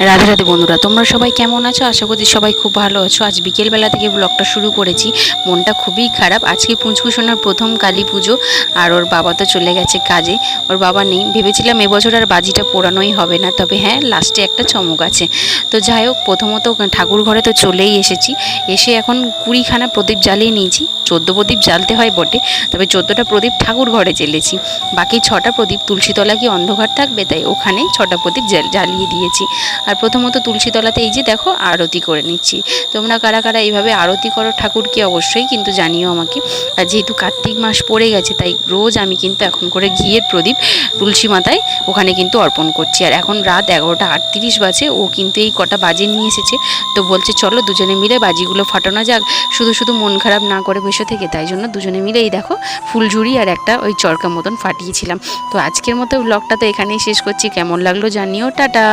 রাধে রাধে বন্ধুরা, তোমরা সবাই কেমন আছো? আশা করছি সবাই খুব ভালো আছো। আজ বিকেলবেলা থেকে ব্লগটা শুরু করেছি, মনটা খুবই খারাপ। আজকে পুঁচকু সোনার প্রথম কালী পুজো, আর ওর বাবা তো চলে গেছে কাজে, ওর বাবা নেই। ভেবেছিলাম এবছর আর বাজিটা পোড়ানোই হবে না, তবে হ্যাঁ লাস্টে একটা চমক আছে। তো যাই হোক, প্রথমত ঠাকুর ঘরে তো চলেই এসেছি, এসে এখন 20খানা প্রদীপ জ্বালিয়ে নিয়েছি। 14 প্রদীপ জ্বালতে হয় বটে, তবে 14টা প্রদীপ ঠাকুর ঘরে জ্বেলেছি, বাকি 6টা প্রদীপ তুলসীতলা কি অন্ধকার থাকবে, তাই ওখানে 6টা প্রদীপ জ্বালিয়ে দিয়েছি। আর প্রথমত তুলসীতলাতে এই যে দেখো আরতি করে নিচ্ছি। তোমরা কারা কারা এইভাবে আরতি করো ঠাকুরকে অবশ্যই কিন্তু জানিও আমাকে। আর যেহেতু কার্তিক মাস পড়ে গেছে, তাই রোজ আমি কিন্তু এখন করে ঘিয়ের প্রদীপ তুলসী মাতায় ওখানে কিন্তু অর্পণ করছি। আর এখন রাত 11টা 38 বাজে, ও কিন্তু এই কটা বাজি নিয়ে এসেছে। তো বলছে চলো দুজনে মিলে বাজিগুলো ফাটানো যাক, শুধু শুধু মন খারাপ না করে বসে থেকে। তাই জন্য দুজনে মিলে এই দেখো ফুলঝুরি আর একটা ওই চরকা মতন ফাটিয়েছিলাম। তো আজকের মতো ব্লগটা তো এখানেই শেষ করছি। কেমন লাগলো জানিও। টাটা।